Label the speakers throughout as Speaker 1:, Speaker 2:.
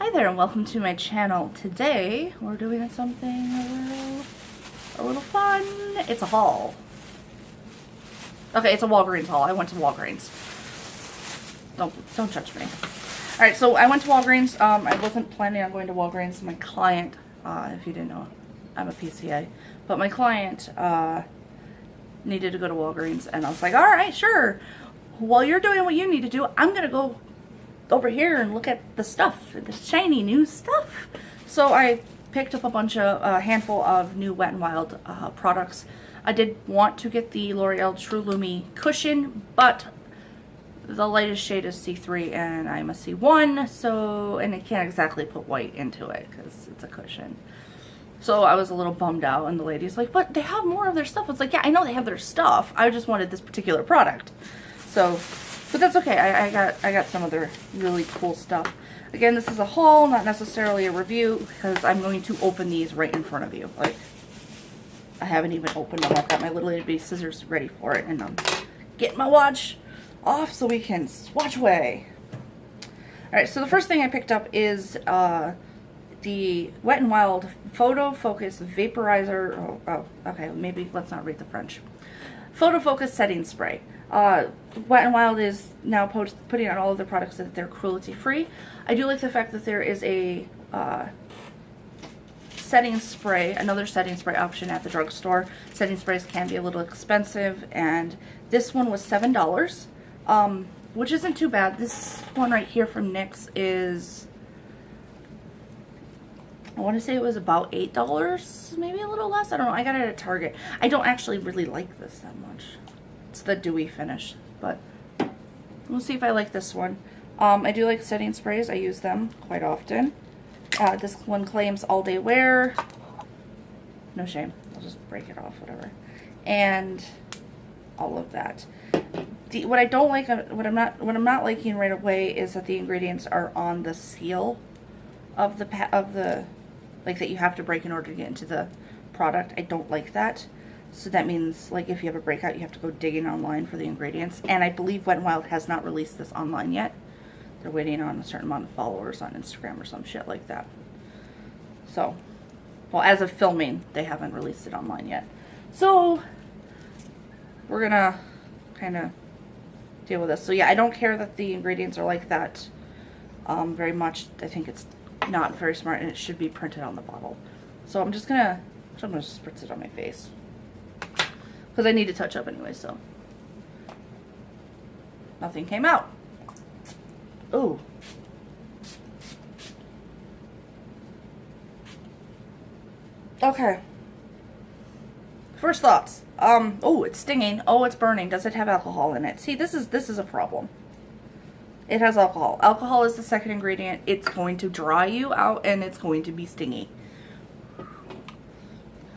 Speaker 1: Hi there and welcome to my channel. Today we're doing something a little fun. It's a haul. Okay, it's a Walgreens haul. I went to Walgreens. Don't judge me. Alright, so I went to Walgreens. I wasn't planning on going to Walgreens. My client, if you didn't know, I'm a PCA, but my client needed to go to Walgreens, and I was like, alright, sure. While you're doing what you need to do, I'm gonna go over here and look at the stuff, the shiny new stuff. So I picked up a handful of new Wet n Wild products. I did want to get the L'Oreal True Lumi cushion, but the lightest shade is C3 and I'm a C1, so, and I can't exactly put white into it because it's a cushion. So I was a little bummed out, and the lady's like, but they have more of their stuff. It's like, yeah, I know they have their stuff. I just wanted this particular product. So, but that's okay. I got some of their really cool stuff. Again, this is a haul, not necessarily a review, because I'm going to open these right in front of you. Like, I haven't even opened them. I've got my little itty scissors ready for it, and I'm getting my watch off so we can swatch away. Alright, so the first thing I picked up is the Wet n Wild PhotoFocus Vaporizer. Oh, okay, maybe let's not read the French. PhotoFocus Setting Spray. Wet n Wild is now putting on all of their products that they're cruelty-free. I do like the fact that there is a setting spray, another setting spray option at the drugstore. Setting sprays can be a little expensive, and this one was $7, which isn't too bad. This one right here from NYX is, I want to say it was about $8, maybe a little less. I don't know. I got it at Target. I don't actually really like this that much. It's the dewy finish, but we'll see if I like this one. I do like setting sprays. I use them quite often. This one claims all day wear. No shame. I'll just break it off, whatever. And all of that. What I don't like, what I'm not liking right away is that the ingredients are on the seal of the like that you have to break in order to get into the product. I don't like that. So that means, like, if you have a breakout, you have to go digging online for the ingredients. And I believe Wet n Wild has not released this online yet. They're waiting on a certain amount of followers on Instagram or some shit like that. So, well, as of filming, they haven't released it online yet. So, we're gonna kind of deal with this. So yeah, I don't care that the ingredients are like that very much. I think it's not very smart, and it should be printed on the bottle. So I'm gonna spritz it on my face, because I need to touch up anyway, so. Nothing came out. Ooh. Okay. First thoughts. Oh, it's stinging. Oh, it's burning. Does it have alcohol in it? See, this is a problem. It has alcohol. Alcohol is the second ingredient. It's going to dry you out, and it's going to be stingy.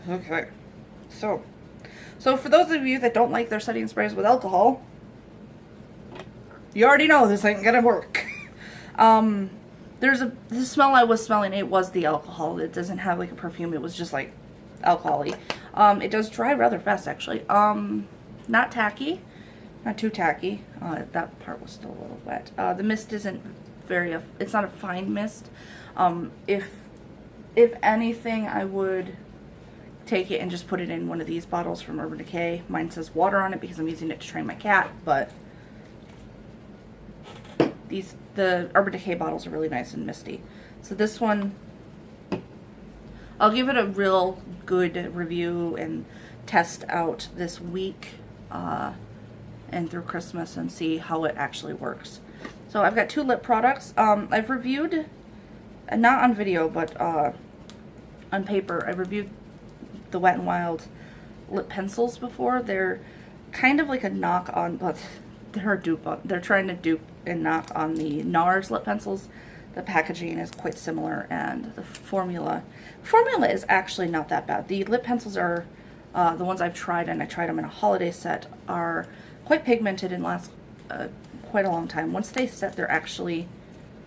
Speaker 1: Okay. So for those of you that don't like their setting sprays with alcohol, you already know this ain't gonna work. The smell I was smelling, it was the alcohol. It doesn't have like a perfume. It was just like alcohol-y. It does dry rather fast, actually. Not tacky. Not too tacky. That part was still a little wet. The mist isn't it's not a fine mist. If anything, I would take it and just put it in one of these bottles from Urban Decay. Mine says water on it because I'm using it to train my cat, but the Urban Decay bottles are really nice and misty. So this one, I'll give it a real good review and test out this week and through Christmas and see how it actually works. So I've got two lip products. I've reviewed, not on video, but on paper, I reviewed the Wet n Wild lip pencils before. They're kind of like a knock on, but they're a dupe on, they're trying to dupe and knock on the NARS lip pencils. The packaging is quite similar, and the formula is actually not that bad. The lip pencils are, the ones I've tried, and I tried them in a holiday set, are quite pigmented and last quite a long time. Once they set, they're actually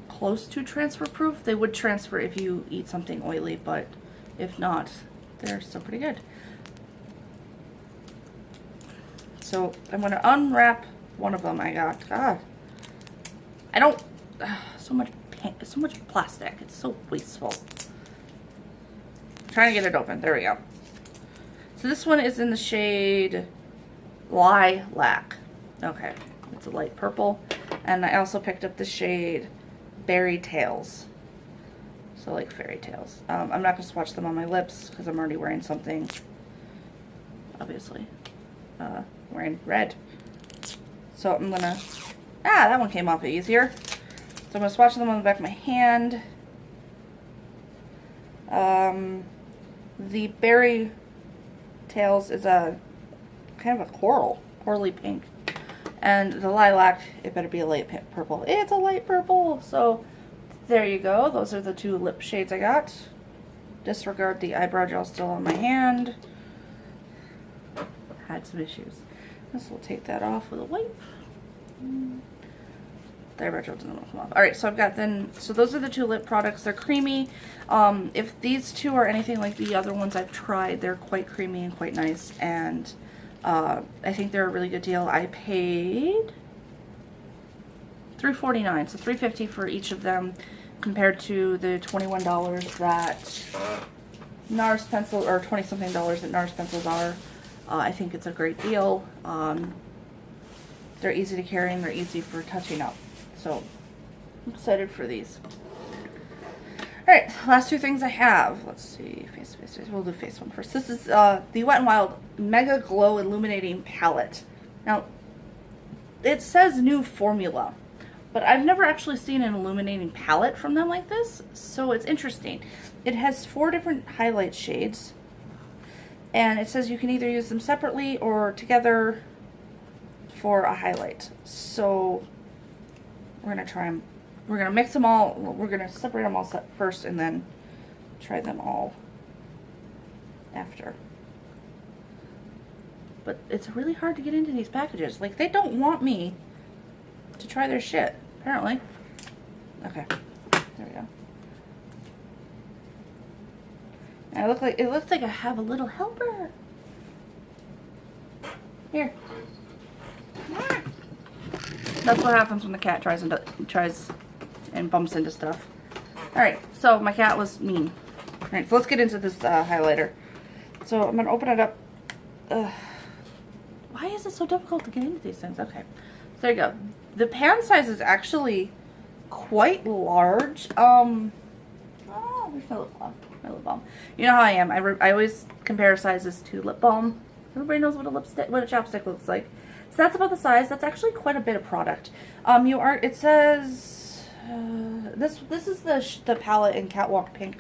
Speaker 1: close to transfer proof. They would transfer if you eat something oily, but if not, they're still pretty good. So I'm going to unwrap one of them I got. God, I don't, so much so much plastic. It's so wasteful. I'm trying to get it open. There we go. So this one is in the shade Lilac. Okay, it's a light purple. And I also picked up the shade Berry Tales. So like fairy tales. I'm not going to swatch them on my lips because I'm already wearing something, obviously. Wearing red. So I'm going to, that one came off easier. So I'm going to swatch them on the back of my hand. The Berry Tales is a kind of a corally pink. And the Lilac, it better be a light purple. It's a light purple! So there you go. Those are the two lip shades I got. Disregard the eyebrow gel still on my hand. Had some issues. This will take that off with a wipe. The eyebrow gel doesn't want to come off. Alright, so I've got then, so those are the two lip products. They're creamy. If these two are anything like the other ones I've tried, they're quite creamy and quite nice. And I think they're a really good deal. I paid $3.49, so $3.50 for each of them, compared to the $21 that NARS pencil, or 20-something dollars that NARS pencils are. I think it's a great deal. They're easy to carry and they're easy for touching up. So I'm excited for these. Alright, last two things I have. Let's see, face. We'll do face one first. This is the Wet n Wild MegaGlo Illuminating Palette. Now, it says new formula, but I've never actually seen an illuminating palette from them like this, so it's interesting. It has 4 different highlight shades, and it says you can either use them separately or together for a highlight. So we're going to try them. We're going to mix them all. We're going to separate them all first and then try them all after. But it's really hard to get into these packages. Like, they don't want me to try their shit, apparently. Okay, there we go. And it looks like I have a little helper. Here. That's what happens when the cat tries and bumps into stuff. Alright, so my cat was mean. Alright, so let's get into this highlighter. So I'm going to open it up. Why is it so difficult to get into these things? Okay, so there you go. The pan size is actually quite large. Oh, there's my lip balm. You know how I am. I always compare sizes to lip balm. Everybody knows what a chapstick looks like. So that's about the size. That's actually quite a bit of product. It says this is the palette in Catwalk pink.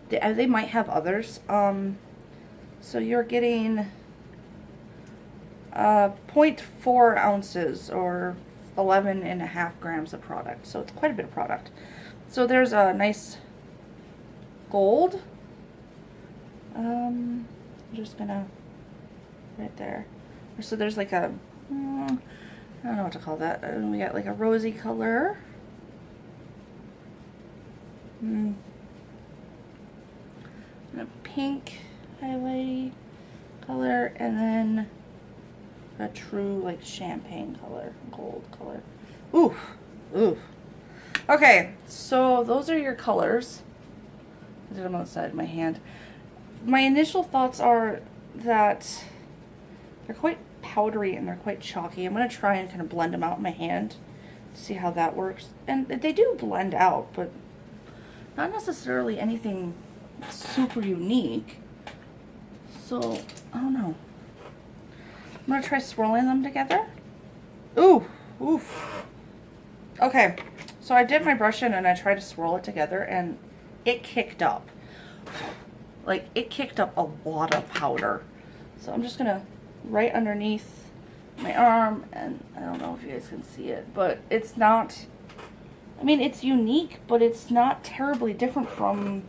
Speaker 1: They might have others. So you're getting 0.4 ounces or 11.5 grams of product. So it's quite a bit of product. So there's a nice gold. I'm just gonna right there. So there's like a I don't know what to call that. We got like a rosy color. And a pink highlighty color, and then a true like champagne color, gold color. Oof. Okay, so those are your colors. I did them on the side of my hand. My initial thoughts are that they're quite powdery and they're quite chalky. I'm going to try and kind of blend them out in my hand to see how that works. And they do blend out, but not necessarily anything super unique. So, I don't know. I'm going to try swirling them together. Oof. Okay, so I did my brush in and I tried to swirl it together and it kicked up. Like, it kicked up a lot of powder. So I'm just going to right underneath my arm, and I don't know if you guys can see it, but it's not, I mean, it's unique, but it's not terribly different from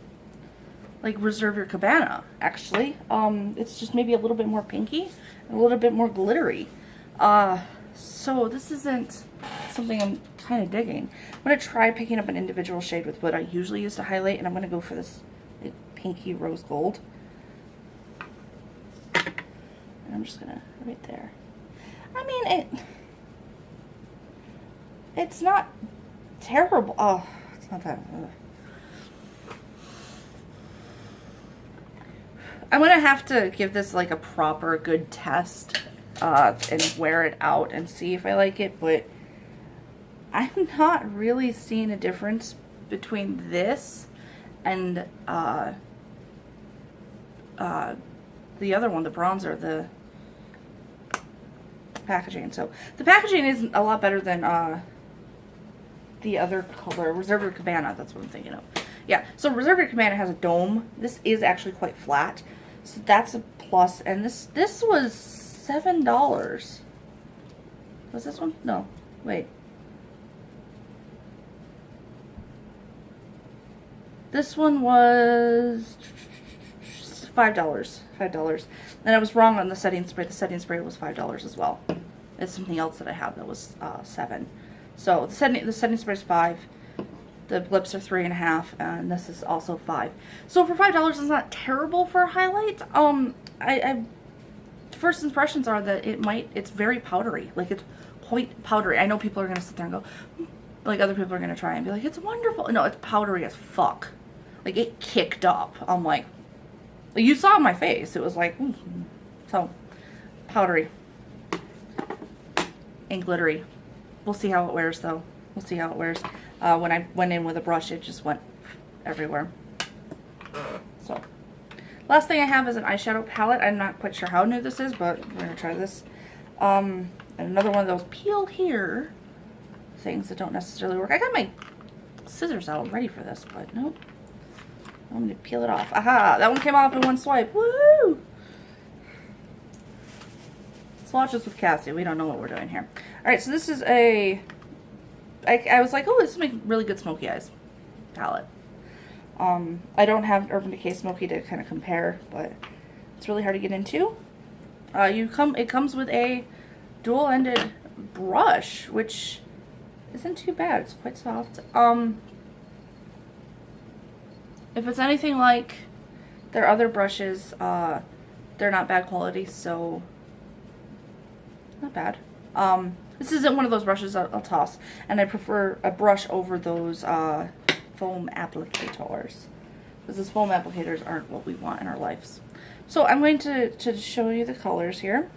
Speaker 1: like Reserve Your Cabana, actually. It's just maybe a little bit more pinky, a little bit more glittery. So this isn't something I'm kind of digging. I'm going to try picking up an individual shade with what I usually use to highlight, and I'm going to go for this like, pinky rose gold. And I'm just going to, right there. I mean, it's not terrible. Oh, it's not that. I'm gonna have to give this like a proper good test and wear it out and see if I like it, but I'm not really seeing a difference between this and the other one, the bronzer, the packaging. So the packaging is a lot better than the other color, Reserve Cabana. That's what I'm thinking of. Yeah, so Reserve Cabana has a dome. This is actually quite flat, so that's a plus. And this was $7. Was this one? No, wait. This one was $5. And I was wrong on the setting spray. The setting spray was $5 as well. It's something else that I have that was $7. So the setting spray is $5. The lips are $3.50, and this is also $5. So for $5, it's not terrible for a highlight. First impressions are that it's very powdery. Like, it's quite powdery. I know people are gonna sit there and go, like, other people are gonna try and be like, it's wonderful. No, it's powdery as fuck. Like, it kicked up. I'm like, you saw my face. It was like, so powdery and glittery. We'll see how it wears, though. We'll see how it wears. When I went in with a brush, it just went everywhere. So, last thing I have is an eyeshadow palette. I'm not quite sure how new this is, but we're gonna try this. And another one of those peel here things that don't necessarily work. I got my scissors out ready for this, but nope. I'm gonna peel it off. Aha! That one came off in one swipe. Woo! Swatches with Cassie. We don't know what we're doing here. Alright, so this is a... I was like, oh, this will make really good smoky eyes palette. I don't have Urban Decay Smoky to kind of compare, but it's really hard to get into. It comes with a dual-ended brush, which isn't too bad. It's quite soft. If it's anything like their other brushes, they're not bad quality, so not bad. This isn't one of those brushes I'll toss, and I prefer a brush over those foam applicators, because those foam applicators aren't what we want in our lives. So I'm going to show you the colors here.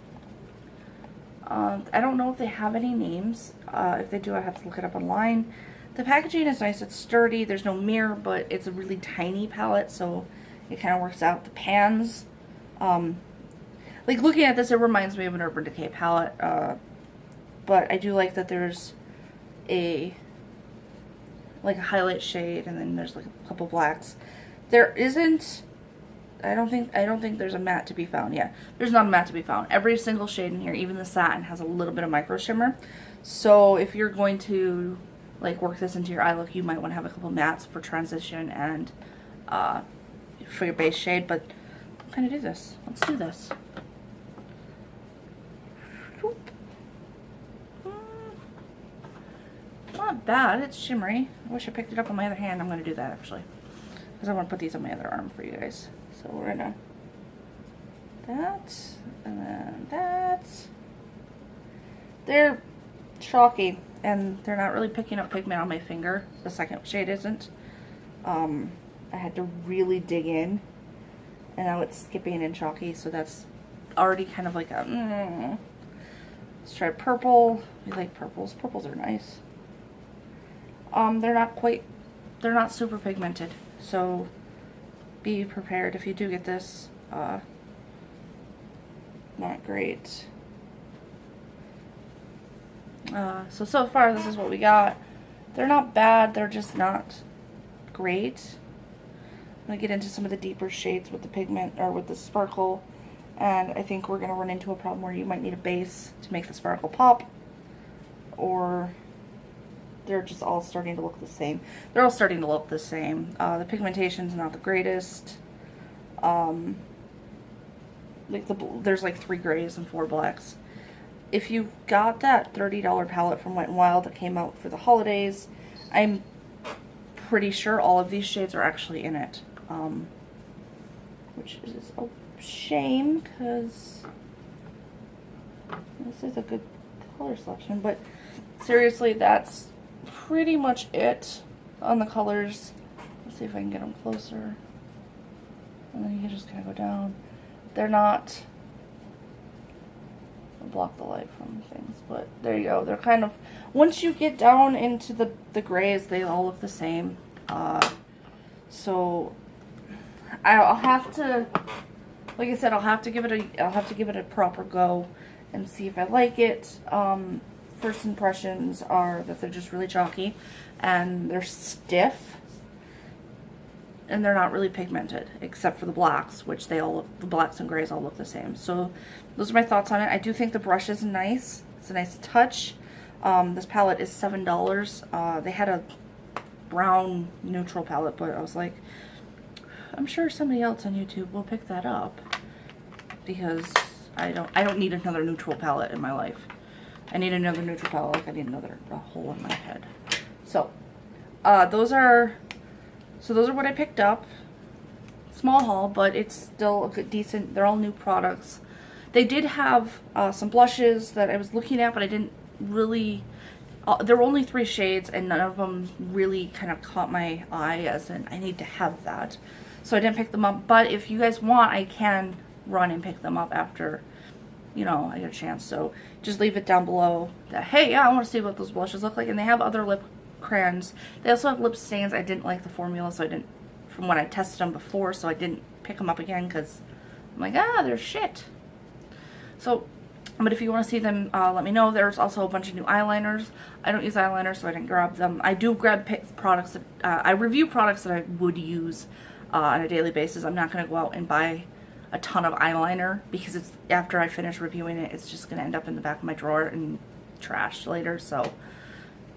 Speaker 1: I don't know if they have any names. If they do, I have to look it up online. The packaging is nice. It's sturdy. There's no mirror, but it's a really tiny palette, so it kind of works out. The pans, like looking at this, it reminds me of an Urban Decay palette. But I do like that there's a highlight shade, and then there's like a couple blacks. There isn't. I don't think there's a matte to be found. Yeah, there's not a matte to be found. Every single shade in here, even the satin, has a little bit of micro shimmer. So if you're going to like work this into your eye look, you might want to have a couple mattes for transition and for your base shade. But I'm gonna do this. Let's do this. Not bad. It's shimmery. I wish I picked it up on my other hand. I'm gonna do that actually, because I want to put these on my other arm for you guys. So we're gonna that, and then that. They're chalky, and they're not really picking up pigment on my finger. The second shade isn't. I had to really dig in, and now it's skipping and chalky, so that's already kind of like a. Let's try purple. We like purples. Purples are nice. They're not super pigmented, so be prepared if you do get this. Not great. So far this is what we got. They're not bad, they're just not great. I'm gonna get into some of the deeper shades with the pigment, or with the sparkle, and I think we're gonna run into a problem where you might need a base to make the sparkle pop, or they're just all starting to look the same. They're all starting to look the same. The pigmentation's not the greatest. There's like 3 grays and 4 blacks. If you got that $30 palette from Wet n Wild that came out for the holidays, I'm pretty sure all of these shades are actually in it. Which is a shame, because this is a good color selection. But seriously, that's pretty much it. on the colors. Let's see if I can get them closer. And then you can just kind of go down. They're not, I'll block the light from things, but there you go. They're kind of, once you get down into the grays, they all look the same. So I'll have to, like I said, I'll have to give it a proper go and see if I like it. First impressions are that they're just really chalky and they're stiff and they're not really pigmented except for the blacks, which they all look, the blacks and grays all look the same. So those are my thoughts on it. I do think the brush is nice. It's a nice touch. This palette is $7. They had a brown neutral palette, but I was like, I'm sure somebody else on YouTube will pick that up because I don't need another neutral palette in my life. I need another neutral palette like I need another hole in my head. So those are what I picked up. Small haul, but it's still a good, decent. They're all new products. They did have some blushes that I was looking at, but I didn't really. There were only 3 shades, and none of them really kind of caught my eye as in I need to have that. So I didn't pick them up. But if you guys want, I can run and pick them up after, you know, I get a chance. So just leave it down below that, hey, yeah, I want to see what those blushes look like. And they have other lip crayons. They also have lip stains. I didn't like the formula, so I didn't, from when I tested them before, so I didn't pick them up again because I'm like, they're shit. So, but if you want to see them, let me know. There's also a bunch of new eyeliners. I don't use eyeliners, so I didn't grab them. I do grab products that, I review products that I would use on a daily basis. I'm not going to go out and buy a ton of eyeliner because it's, after I finish reviewing it, it's just going to end up in the back of my drawer and trashed later. So,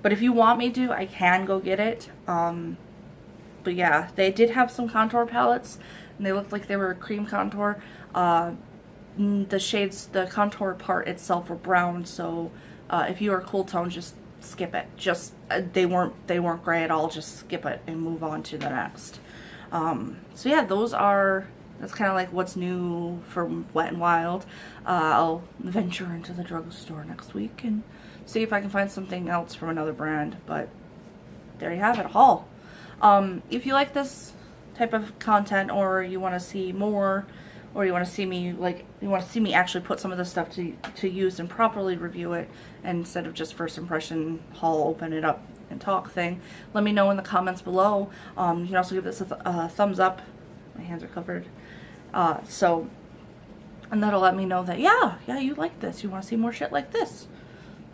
Speaker 1: but if you want me to, I can go get it. But yeah, they did have some contour palettes, and they looked like they were cream contour. The shades, the contour part itself were brown, so if you are cool tone, just skip it. Just they weren't gray at all. Just skip it and move on to the next. So yeah, that's kind of like what's new from Wet n Wild. I'll venture into the drugstore next week and see if I can find something else from another brand. But there you have it, a haul. If you like this type of content, or you want to see more, or you want to see me actually put some of this stuff to use and properly review it, instead of just first impression haul, open it up and talk thing, let me know in the comments below. You can also give this a thumbs up. My hands are covered. And that'll let me know that yeah, you like this. You want to see more shit like this.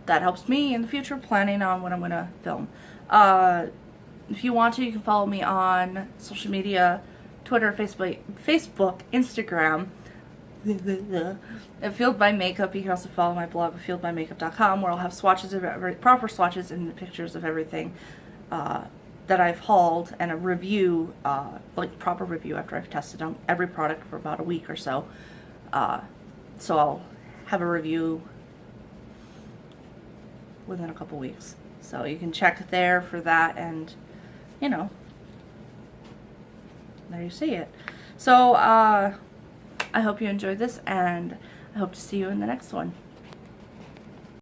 Speaker 1: That helps me in the future planning on what I'm going to film. If you want to, you can follow me on social media, Twitter, Facebook, Instagram, at Fueled by Makeup. You can also follow my blog at fueledbymakeup.com, where I'll have swatches of proper swatches and pictures of everything that I've hauled, and a review, like proper review after I've tested on every product for about a week or so. So I'll have a review within a couple weeks. So you can check there for that, and you know, there you see it. So I hope you enjoyed this, and I hope to see you in the next one.